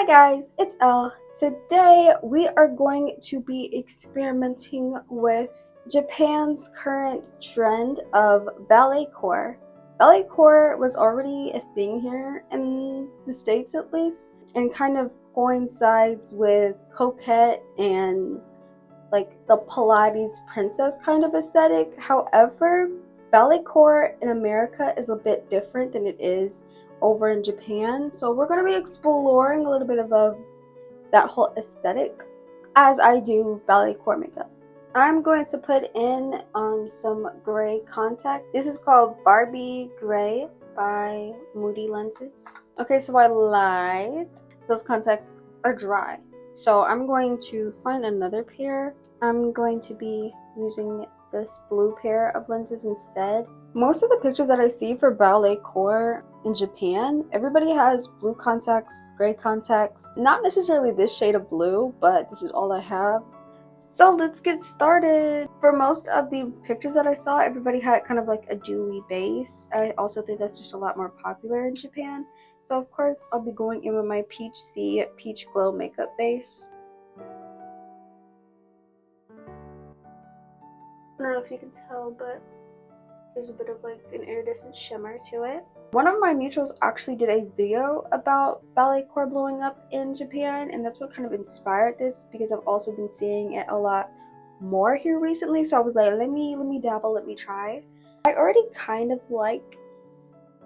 Hi guys, it's Elle. Today we are going to be experimenting with Japan's current trend of ballet core. Ballet core was already a thing here in the States at least, and kind of coincides with coquette and like the Pilates princess kind of aesthetic. However, ballet core in America is a bit different than it is over in Japan. So we're going to be exploring a little bit of that whole aesthetic as I do ballet core makeup. I'm going to put in some gray contact. This is called Barbie Gray by Moody Lenses. Okay, so I lied. Those contacts are dry. So I'm going to find another pair. I'm going to be using this blue pair of lenses instead. Most of the pictures that I see for ballet core in Japan, everybody has blue contacts, gray contacts. Not necessarily this shade of blue, but this is all I have. So let's get started. For most of the pictures that I saw, everybody had kind of like a dewy base. I also think that's just a lot more popular in Japan. So of course, I'll be going in with my Peach C Peach Glow makeup base. I don't know if you can tell, but there's a bit of like an iridescent shimmer to it. One of my mutuals actually did a video about ballet core blowing up in Japan, and that's what kind of inspired this, because I've also been seeing it a lot more here recently. So I was like, let me dabble, let me try. I already kind of like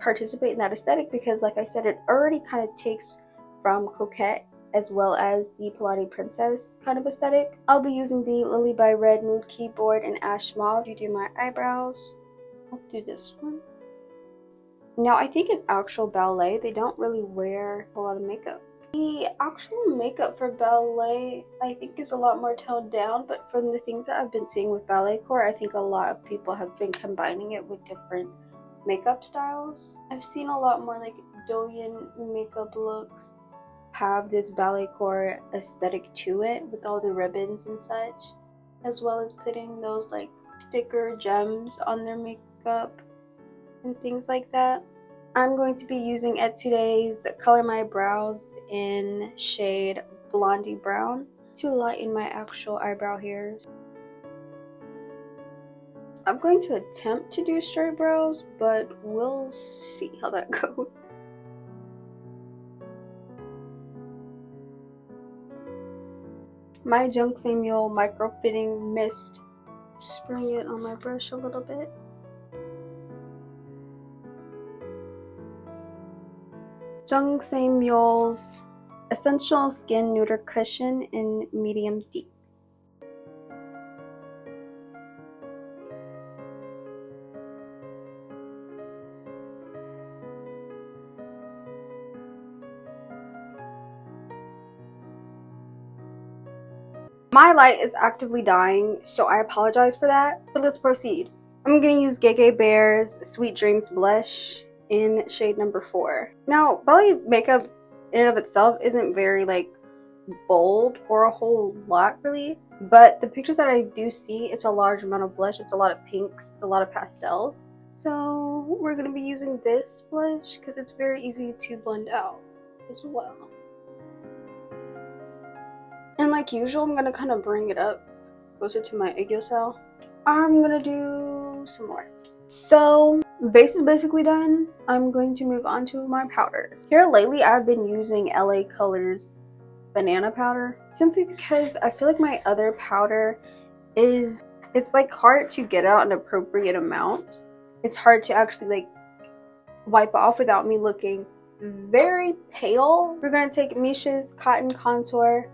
participate in that aesthetic because, like I said, it already kind of takes from coquette as well as the Pilates princess kind of aesthetic. I'll be using the Lily by Red Mood Keyboard and Ash Mauve to do my eyebrows. I'll do this one. Now, I think in actual ballet, they don't really wear a lot of makeup. The actual makeup for ballet, I think, is a lot more toned down, but from the things that I've been seeing with ballet core, I think a lot of people have been combining it with different makeup styles. I've seen a lot more like Doyen makeup looks have this ballet core aesthetic to it with all the ribbons and such, as well as putting those like sticker gems on their makeup and things like that. I'm going to be using Etsude's Color My Brows in shade Blondie Brown to lighten my actual eyebrow hairs. I'm going to attempt to do straight brows, but we'll see how that goes. My Junk Samuel micro fitting mist. Spring it on my brush a little bit. Jung Samuel's Essential Skin Neuter Cushion in medium deep. My light is actively dying, so I apologize for that, but let's proceed. I'm going to use Gege Bear's Sweet Dreams Blush in shade number 4. Now, ballet makeup in and of itself isn't very like bold or a whole lot really, but the pictures that I do see, it's a large amount of blush, it's a lot of pinks, it's a lot of pastels. So we're going to be using this blush because it's very easy to blend out as well. And like usual, I'm going to kind of bring it up closer to my aegyosal. I'm going to do some more. So base is basically done. I'm going to move on to my powders. Here lately, I've been using LA Colors banana powder simply because I feel like my other powder it's like hard to get out an appropriate amount. It's hard to actually like wipe off without me looking very pale. We're going to take Mish's Cotton Contour.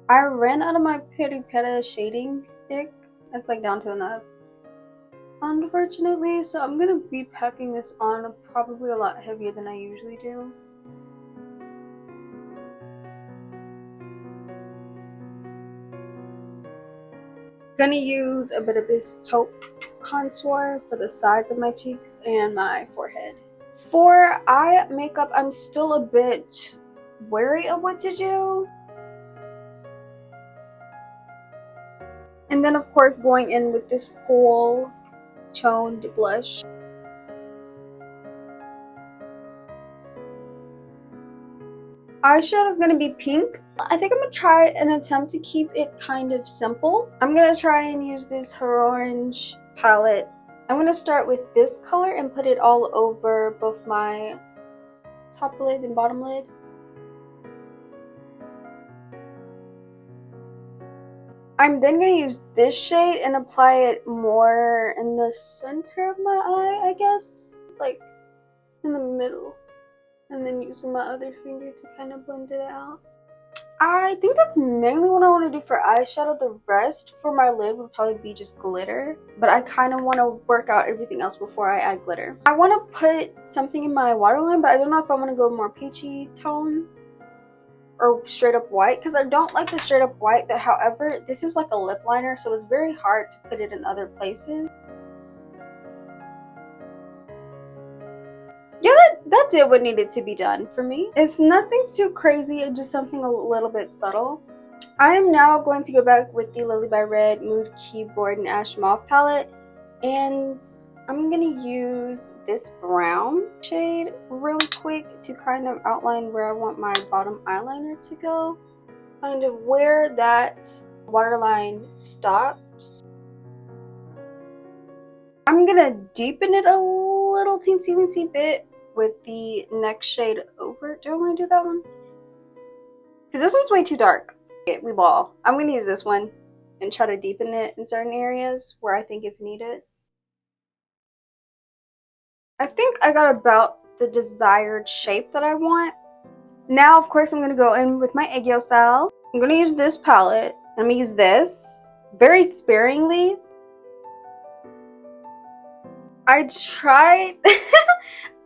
I ran out of my Peri Pera shading stick. It's like down to the nub, unfortunately, so I'm gonna be packing this on probably a lot heavier than I usually do. Gonna use a bit of this taupe contour for the sides of my cheeks and my forehead. For eye makeup, I'm still a bit wary of what to do. And then of course going in with this cool toned blush. Eyeshadow is going to be pink. I think I'm going to try and attempt to keep it kind of simple. I'm going to try and use this orange palette. I'm going to start with this color and put it all over both my top lid and bottom lid. I'm then going to use this shade and apply it more in the center of my eye, I guess. Like in the middle. And then using my other finger to kind of blend it out. I think that's mainly what I want to do for eyeshadow. The rest for my lid would probably be just glitter. But I kind of want to work out everything else before I add glitter. I want to put something in my waterline, but I don't know if I want to go more peachy tone or straight up white, because I don't like the straight up white. But however, this is like a lip liner, so it's very hard to put it in other places. Yeah, that did what needed to be done for me. It's nothing too crazy, it's just something a little bit subtle. I am now going to go back with the Lily by Red Mood Keyboard and Ash Mauve palette, and I'm gonna use this brown shade really quick to kind of outline where I want my bottom eyeliner to go, kind of where that waterline stops. I'm gonna deepen it a little teensy bit with the next shade over. Do I want to do that one? Because this one's way too dark. We ball. I'm gonna use this one and try to deepen it in certain areas where I think it's needed. I think I got about the desired shape that I want. Now, of course, I'm gonna go in with my egg yolk style. I'm gonna use this palette. I'm gonna use this very sparingly. I tried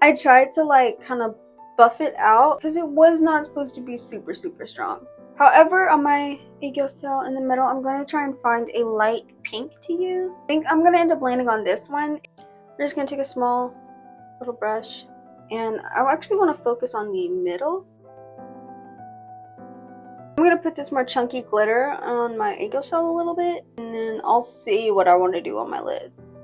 I tried to like kind of buff it out because it was not supposed to be super strong. However, on my egg yolk cell in the middle, I'm going to try and find a light pink to use. I think I'm going to end up landing on this one. I'm just going to take a small little brush, and I actually want to focus on the middle. I'm going to put this more chunky glitter on my egg yolk cell a little bit, and then I'll see what I want to do on my lids.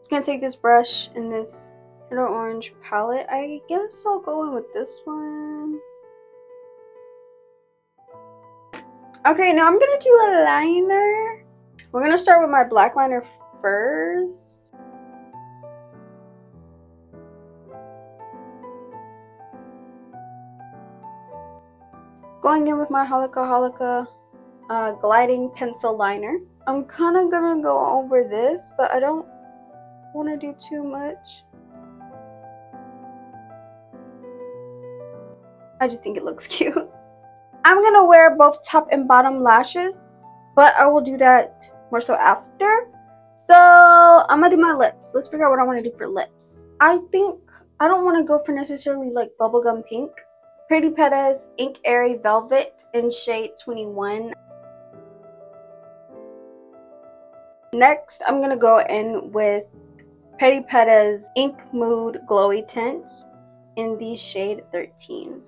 I'm going to take this brush and this inner orange palette. I guess I'll go in with this one. Okay, now I'm going to do a liner. We're going to start with my black liner first. Going in with my Holika gliding pencil liner. I'm kind of going to go over this, but I don't want to do too much. I just think it looks cute. I'm gonna wear both top and bottom lashes, but I will do that more so after. So I'm gonna do my lips. Let's figure out what I want to do for lips. I think I don't want to go for necessarily like bubblegum pink. Pretty Pettas Ink Airy Velvet in shade 21. Next, I'm gonna go in with Pretty Pettas Ink Mood Glowy Tint in the shade 13.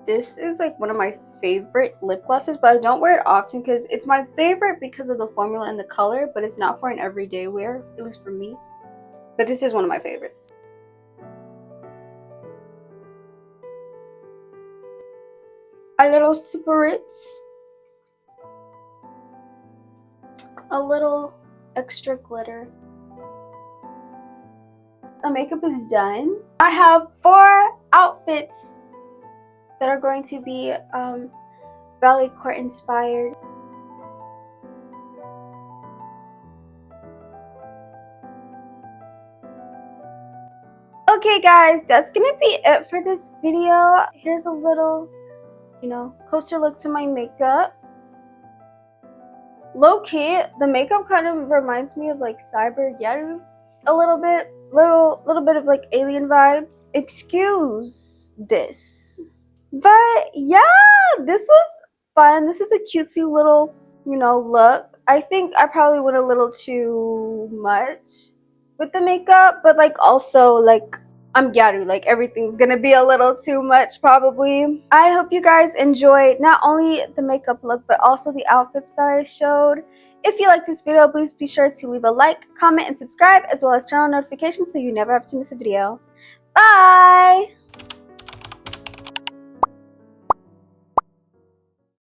This is like one of my favorite lip glosses, but I don't wear it often because it's my favorite because of the formula and the color, but it's not for an everyday wear, at least for me. But this is one of my favorites. A little Super Ritz. A little extra glitter. The makeup is done. I have 4 outfits that are going to be ballet court inspired. Okay guys, that's gonna be it for this video. Here's a little, closer look to my makeup. Low-key, the makeup kind of reminds me of like Cyber Yaru a little bit. Little bit of like alien vibes. Excuse this. But yeah, this was fun. This is a cutesy little, look. I think I probably went a little too much with the makeup, but like also like I'm Gyaru, like everything's gonna be a little too much probably. I hope you guys enjoyed not only the makeup look, but also the outfits that I showed. If you like this video, please be sure to leave a like, comment, and subscribe, as well as turn on notifications so you never have to miss a video. Bye!